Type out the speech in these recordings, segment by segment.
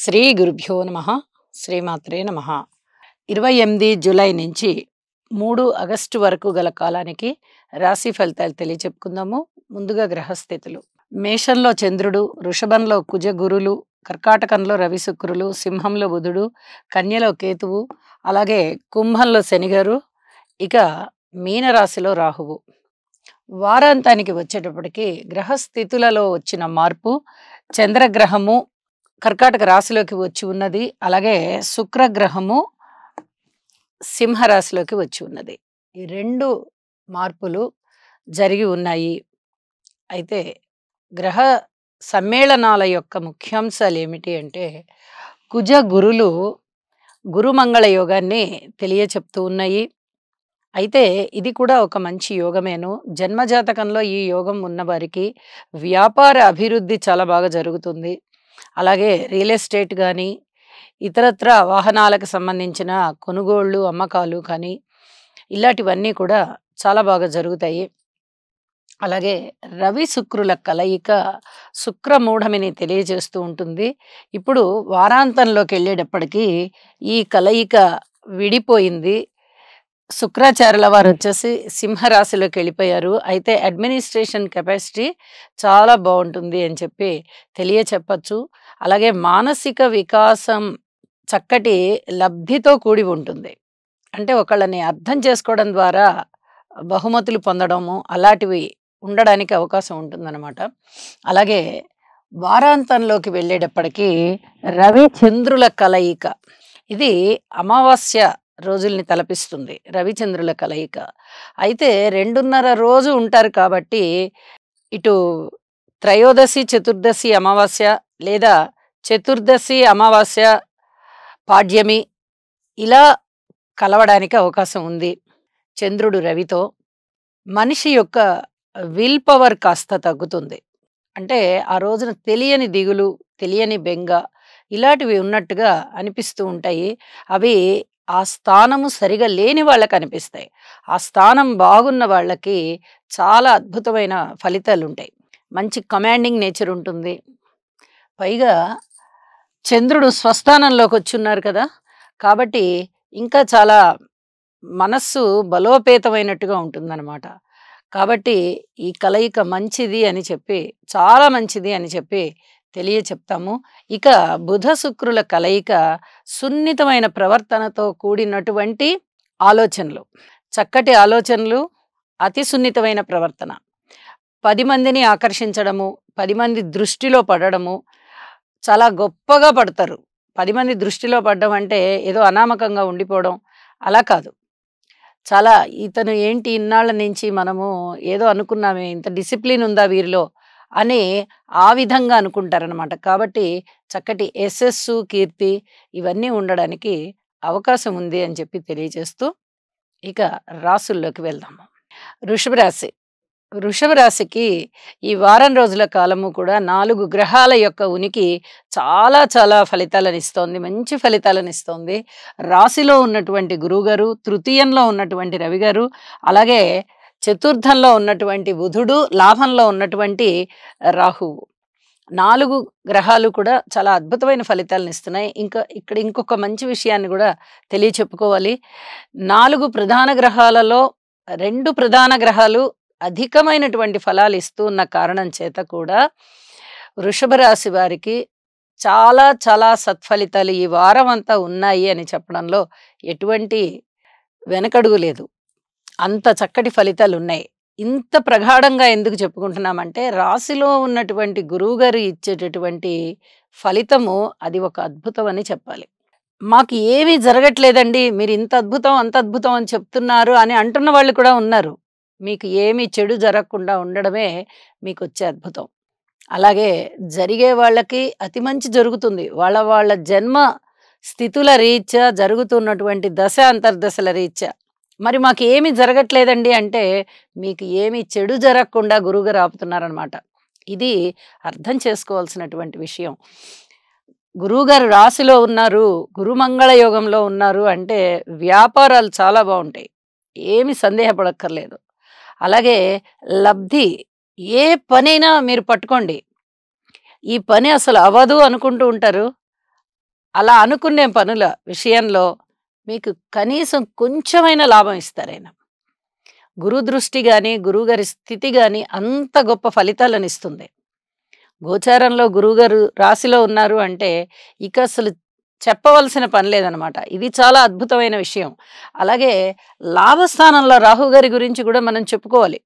శ్రీ గురుభ్యో నమః. శ్రీమాత్రే నమః. 28 జూలై నుంచి 3 ఆగస్టు వరకు గల కాలానికి రాశి ఫలితాలు తెలియచెప్పుకుందాము. ముందుగా గ్రహస్థితులు: మేషంలో చంద్రుడు, వృషభంలో కుజ గురులు, కర్కాటకంలో రవి శుక్రులు, సింహంలో బుధుడు, కన్యలో కేతువు, అలాగే కుంభంలో శనిగారు, ఇక మీనరాశిలో రాహువు. వారాంతానికి వచ్చేటప్పటికి గ్రహస్థితులలో వచ్చిన మార్పు: చంద్రగ్రహము కర్కాటక రాశిలోకి వచ్చి ఉన్నది, అలాగే శుక్రగ్రహము సింహరాశిలోకి వచ్చి ఉన్నది. ఈ రెండు మార్పులు జరిగి ఉన్నాయి. అయితే గ్రహ సమ్మేళనాల యొక్క ముఖ్యాంశాలు ఏమిటి అంటే, కుజ గురులు గురుమంగళ యోగాన్ని తెలియచెప్తూ ఉన్నాయి. అయితే ఇది కూడా ఒక మంచి యోగమేను. జన్మజాతకంలో ఈ యోగం ఉన్నవారికి వ్యాపార అభివృద్ధి చాలా బాగా జరుగుతుంది. అలాగే రియల్ ఎస్టేట్ కానీ, ఇతరత్ర వాహనాలకు సంబంధించిన కొనుగోళ్ళు అమ్మకాలు కానీ, ఇలాంటివన్నీ కూడా చాలా బాగా జరుగుతాయి. అలాగే రవి శుక్రుల కలయిక శుక్రమూఢమిని తెలియజేస్తూ ఉంటుంది. ఇప్పుడు వారాంతంలోకి వెళ్ళేటప్పటికీ ఈ కలయిక విడిపోయింది. శుక్రాచార్యుల వారు వచ్చేసి సింహరాశిలోకి వెళ్ళిపోయారు. అయితే అడ్మినిస్ట్రేషన్ కెపాసిటీ చాలా బాగుంటుంది అని చెప్పి తెలియచెప్పచ్చు. అలాగే మానసిక వికాసం చక్కటి లబ్ధితో కూడి ఉంటుంది. అంటే ఒకళ్ళని అర్థం చేసుకోవడం ద్వారా బహుమతులు పొందడము అలాంటివి ఉండడానికి అవకాశం ఉంటుందన్నమాట. అలాగే వారాంతంలోకి వెళ్ళేటప్పటికీ రవి చంద్రుల కలయిక, ఇది అమావాస్య రోజుల్ని తలపిస్తుంది. రవిచంద్రుల కలయిక అయితే 2.5 రోజు ఉంటారు కాబట్టి, ఇటు త్రయోదశి చతుర్దశి అమావాస్య, లేదా చతుర్దశి అమావాస్య పాడ్యమి, ఇలా కలవడానికి అవకాశం ఉంది చంద్రుడు రవితో. మనిషి యొక్క విల్ పవర్ కాస్త తగ్గుతుంది. అంటే ఆ రోజున తెలియని దిగులు, తెలియని బెంగ ఇలాంటివి ఉన్నట్టుగా అనిపిస్తూ ఉంటాయి. అవి ఆ స్థానము సరిగా లేని వాళ్ళకి అనిపిస్తాయి. ఆ స్థానం బాగున్న వాళ్ళకి చాలా అద్భుతమైన ఫలితాలు ఉంటాయి. మంచి కమాండింగ్ నేచర్ ఉంటుంది. పైగా చంద్రుడు స్వస్థానంలోకి వచ్చున్నారు కదా, కాబట్టి ఇంకా చాలా మనస్సు బలోపేతమైనట్టుగా ఉంటుందన్నమాట. కాబట్టి ఈ కలయిక మంచిది అని చెప్పి, చాలా మంచిది అని చెప్పి తెలియచెప్తాము. ఇక బుధ శుక్రుల కలయిక సున్నితమైన ప్రవర్తనతో కూడినటువంటి ఆలోచనలు, చక్కటి ఆలోచనలు, అతి సున్నితమైన ప్రవర్తన, 10 మందిని ఆకర్షించడము, 10 మంది దృష్టిలో పడడము, చాలా గొప్పగా పడతారు. 10 మంది దృష్టిలో పడడం అంటే ఏదో అనామకంగా ఉండిపోవడం అలా కాదు. చాలా ఇతను ఏంటి ఇన్నాళ్ళ నుంచి మనము ఏదో అనుకున్నామే, ఇంత డిసిప్లిన్ ఉందా వీరిలో అని ఆ విధంగా అనుకుంటారనమాట. కాబట్టి చక్కటి యశస్సు, కీర్తి ఇవన్నీ ఉండడానికి అవకాశం ఉంది అని చెప్పి తెలియజేస్తూ, ఇక రాసుల్లోకి వెళ్దాము. వృషభ రాశి. వృషభ రాశికి ఈ వారం రోజుల కాలము కూడా 4 గ్రహాల యొక్క ఉనికి చాలా చాలా ఫలితాలను ఇస్తోంది. మంచి ఫలితాలను ఇస్తోంది. రాశిలో ఉన్నటువంటి గురువుగారు, తృతీయంలో ఉన్నటువంటి రవిగారు, అలాగే చతుర్థంలో ఉన్నటువంటి బుధుడు, లాభంలో ఉన్నటువంటి రాహువు, 4 గ్రహాలు కూడా చాలా అద్భుతమైన ఫలితాలను ఇస్తున్నాయి. ఇక్కడ ఇంకొక మంచి విషయాన్ని కూడా తెలియచెప్పుకోవాలి. 4 ప్రధాన గ్రహాలలో 2 ప్రధాన గ్రహాలు అధికమైనటువంటి ఫలాలు ఇస్తూ ఉన్న కారణం చేత కూడా వృషభ రాశి వారికి చాలా చాలా సత్ఫలితాలు ఈ వారం అంతా ఉన్నాయి అని చెప్పడంలో ఎటువంటి వెనకడుగు లేదు. అంత చక్కటి ఫలితాలు ఉన్నాయి. ఇంత ప్రగాఢంగా ఎందుకు చెప్పుకుంటున్నామంటే, రాశిలో ఉన్నటువంటి గురువు గారు ఇచ్చేటటువంటి ఫలితము అది ఒక అద్భుతం అని చెప్పాలి. మాకు ఏమీ జరగట్లేదండి, మీరు ఇంత అద్భుతం అంత అద్భుతం అని చెప్తున్నారు అని అంటున్న వాళ్ళు కూడా ఉన్నారు. మీకు ఏమీ చెడు జరగకుండా ఉండడమే మీకు వచ్చే అద్భుతం. అలాగే జరిగే వాళ్ళకి అతి మంచి జరుగుతుంది. వాళ్ళ వాళ్ళ జన్మ స్థితుల రీత్యా జరుగుతున్నటువంటి దశ అంతర్దశల రీత్యా. మరి మాకు ఏమీ జరగట్లేదండి అంటే, మీకు ఏమీ చెడు జరగకుండా గురువుగారు ఆపుతున్నారనమాట. ఇది అర్థం చేసుకోవాల్సినటువంటి విషయం. గురువుగారు రాశిలో ఉన్నారు, గురుమంగళ యోగంలో ఉన్నారు అంటే వ్యాపారాలు చాలా బాగుంటాయి, ఏమి సందేహపడక్కర్లేదు. అలాగే లబ్ధి, ఏ పనైనా మీరు పట్టుకోండి, ఈ పని అసలు అవ్వదు అనుకుంటూ ఉంటారు, అలా అనుకునే పనుల విషయంలో మీకు కనీసం కొంచెమైనా లాభం ఇస్తారాయన. గురు దృష్టి గాని, గురువుగారి స్థితి గాని అంత గొప్ప ఫలితాలనిస్తుంది. గోచారంలో గురువుగారు రాశిలో ఉన్నారు అంటే ఇక అసలు చెప్పవలసిన పని లేదనమాట. ఇది చాలా అద్భుతమైన విషయం. అలాగే లాభస్థానంలో రాహు గారి గురించి కూడా మనం చెప్పుకోవాలి.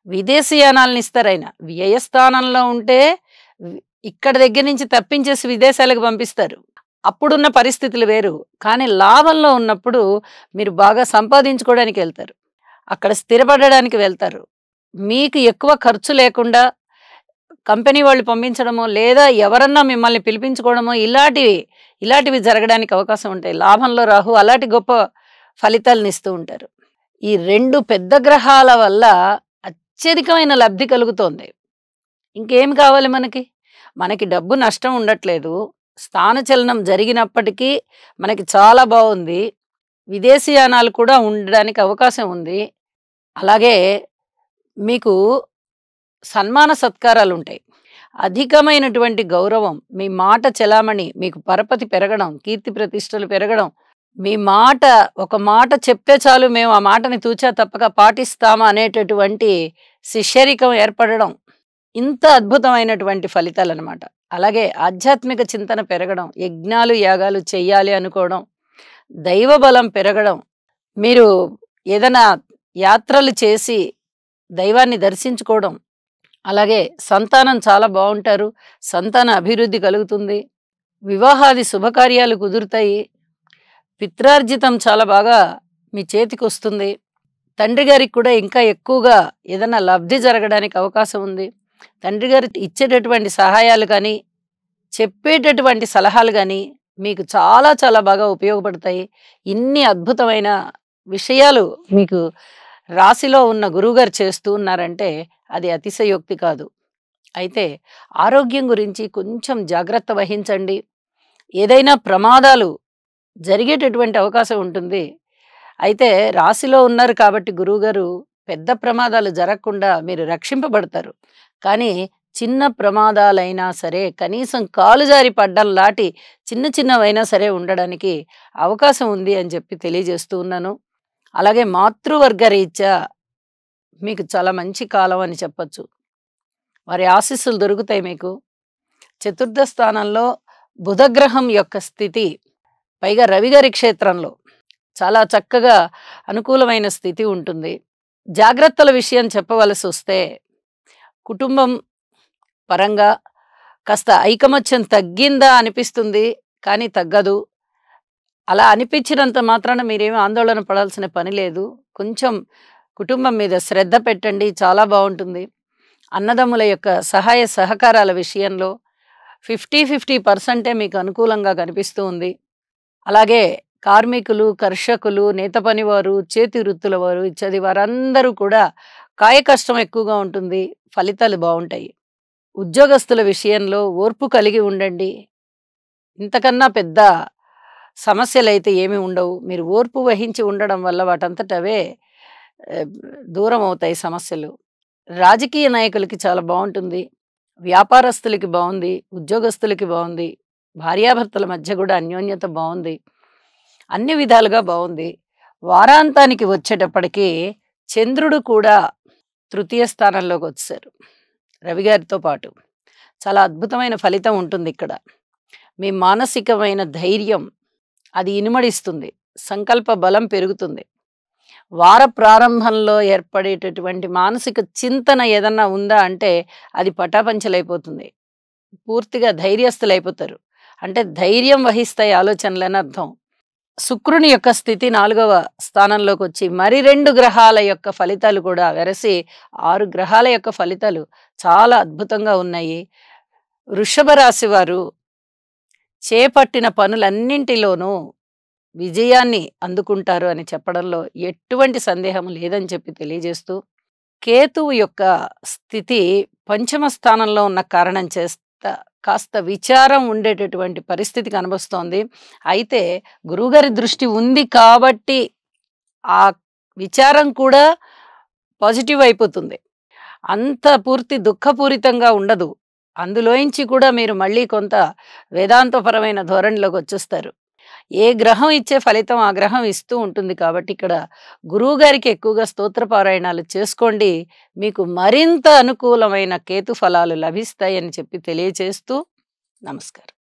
విదేశీయానాలను ఇస్తారాయన. వ్యయస్థానంలో ఉంటే వి ఇక్కడ దగ్గర నుంచి తప్పించేసి విదేశాలకు పంపిస్తారు. అప్పుడున్న పరిస్థితులు వేరు. కానీ లాభంలో ఉన్నప్పుడు మీరు బాగా సంపాదించుకోవడానికి వెళ్తారు. అక్కడ స్థిరపడడానికి వెళ్తారు. మీకు ఎక్కువ ఖర్చు లేకుండా కంపెనీ వాళ్ళు పంపించడమో, లేదా ఎవరన్నా మిమ్మల్ని పిలిపించుకోవడమో ఇలాంటివి జరగడానికి అవకాశం ఉంటాయి. లాభంలో రాహు అలాంటి గొప్ప ఫలితాలనిస్తూ ఉంటారు. ఈ 2 పెద్ద గ్రహాల వల్ల అత్యధికమైన లబ్ధి కలుగుతోంది. ఇంకేం కావాలి మనకి? మనకి డబ్బు నష్టం ఉండట్లేదు. స్థానచలనం జరిగినప్పటికీ మనకి చాలా బావుంది. విదేశీయానాలు కూడా ఉండడానికి అవకాశం ఉంది. అలాగే మీకు సన్మాన సత్కారాలుంటాయి. అధికమైనటువంటి గౌరవం, మీ మాట చెలామణి, మీకు పరపతి పెరగడం, కీర్తి ప్రతిష్టలు పెరగడం, మీ మాట ఒక మాట చెప్తే చాలు మేము ఆ మాటని తూచా తప్పక పాటిస్తామా అనేటటువంటి శిష్యరికం ఏర్పడడం. ఇంత అద్భుతమైనటువంటి ఫలితాలనమాట. అలాగే ఆధ్యాత్మిక చింతన పెరగడం, యజ్ఞాలు, యాగాలు చెయ్యాలి అనుకోవడం, దైవ బలం పెరగడం, మీరు ఏదైనా యాత్రలు చేసి దైవాన్ని దర్శించుకోవడం, అలాగే సంతానం చాలా బావుంటారు. సంతాన అభివృద్ధి కలుగుతుంది. వివాహాది శుభకార్యాలు కుదురుతాయి. పిత్రార్జితం చాలా బాగా మీ చేతికొస్తుంది. తండ్రి గారికి కూడా ఇంకా ఎక్కువగా ఏదైనా లబ్ధి జరగడానికి అవకాశం ఉంది. తండ్రి గారు ఇచ్చేటటువంటి సహాయాలు కానీ, చెప్పేటటువంటి సలహాలు కానీ మీకు చాలా చాలా బాగా ఉపయోగపడతాయి. ఇన్ని అద్భుతమైన విషయాలు మీకు రాశిలో ఉన్న గురువుగారు చేస్తూ ఉన్నారంటే అది అతిశయోక్తి కాదు. అయితే ఆరోగ్యం గురించి కొంచెం జాగ్రత్త వహించండి. ఏదైనా ప్రమాదాలు జరిగేటటువంటి అవకాశం ఉంటుంది. అయితే రాశిలో ఉన్నారు కాబట్టి గురువుగారు పెద్ద ప్రమాదాలు జరగకుండా మీరు రక్షింపబడతారు. కానీ చిన్న ప్రమాదాలైనా సరే కనీసం కాలు జారి పడ్డం లాంటి చిన్నవైనా సరే ఉండడానికి అవకాశం ఉంది అని చెప్పి తెలియజేస్తూ ఉన్నాను. అలాగే మాతృవర్గ రీత్యా మీకు చాలా మంచి కాలం అని చెప్పొచ్చు. వారి ఆశీస్సులు దొరుకుతాయి మీకు. చతుర్థ స్థానంలో బుధగ్రహం యొక్క స్థితి, పైగా రవిగారి క్షేత్రంలో చాలా చక్కగా అనుకూలమైన స్థితి ఉంటుంది. జాగ్రత్తల విషయం చెప్పవలసి వస్తే కుటుంబం పరంగా కాస్త ఐకమత్యం తగ్గిందా అనిపిస్తుంది, కానీ తగ్గదు. అలా అనిపించినంత మాత్రాన మీరేమీ ఆందోళన పడాల్సిన పని లేదు. కొంచెం కుటుంబం మీద శ్రద్ధ పెట్టండి, చాలా బావుంటుంది. అన్నదమ్ముల యొక్క సహాయ సహకారాల విషయంలో 50-50% మీకు అనుకూలంగా కనిపిస్తూ ఉంది. అలాగే కార్మికులు, కర్షకులు, నేత పనివారు, చేతి వృత్తుల వారు ఇత్యాది వారందరూ కూడా కాయ కష్టం ఎక్కువగా ఉంటుంది. ఫలితాలు బావుంటాయి. ఉద్యోగస్తుల విషయంలో ఓర్పు కలిగి ఉండండి. ఇంతకన్నా పెద్ద సమస్యలైతే ఏమీ ఉండవు. మీరు ఓర్పు వహించి ఉండడం వల్ల వాటంతట అవే దూరం అవుతాయి సమస్యలు. రాజకీయ నాయకులకి చాలా బావుంటుంది. వ్యాపారస్తులకి బావుంది. ఉద్యోగస్తులకి బావుంది. భార్యాభర్తల మధ్య కూడా అన్యోన్యత బావుంది. అన్ని విధాలుగా బావుంది. వారాంతానికి వచ్చేటప్పటికి చంద్రుడు కూడా తృతీయ స్థానంలోకి వచ్చేసారు రవిగారితో పాటు. చాలా అద్భుతమైన ఫలితం ఉంటుంది ఇక్కడ. మీ మానసికమైన ధైర్యం అది ఇనుమడిస్తుంది. సంకల్ప బలం పెరుగుతుంది. వార ప్రారంభంలో ఏర్పడేటటువంటి మానసిక చింతన ఏదన్నా ఉందా అంటే అది పటాపంచలైపోతుంది. పూర్తిగా ధైర్యస్తులైపోతారు. అంటే ధైర్యం వహిస్తాయి ఆలోచనలని అర్థం. శుక్రుని యొక్క స్థితి 4వ స్థానంలోకి వచ్చి మరి 2 గ్రహాల యొక్క ఫలితాలు కూడా వెరసి 6 గ్రహాల యొక్క ఫలితాలు చాలా అద్భుతంగా ఉన్నాయి. వృషభ రాశి వారు చేపట్టిన పనులన్నింటిలోనూ విజయాన్ని అందుకుంటారు అని చెప్పడంలో ఎటువంటి సందేహం లేదని చెప్పి తెలియజేస్తూ, కేతువు యొక్క స్థితి పంచమ స్థానంలో ఉన్న కారణం చేత కాస్త విచారం ఉండేటటువంటి పరిస్థితి కనిపిస్తోంది. అయితే గురువుగారి దృష్టి ఉంది కాబట్టి ఆ విచారం కూడా పాజిటివ్ అయిపోతుంది. అంత పూర్తి దుఃఖపూరితంగా ఉండదు. అందులోంచి కూడా మీరు మళ్ళీ కొంత వేదాంతపరమైన ధోరణిలోకి వచ్చేస్తారు. ఏ గ్రహం ఇచ్చే ఫలితం ఆ గ్రహం ఇస్తూ ఉంటుంది కాబట్టి ఇక్కడ గురువు గారికి ఎక్కువగా స్తోత్ర పారాయణాలు చేసుకోండి. మీకు మరింత అనుకూలమైన కేతు ఫలాలు లభిస్తాయని చెప్పి తెలియచేస్తూ నమస్కారం.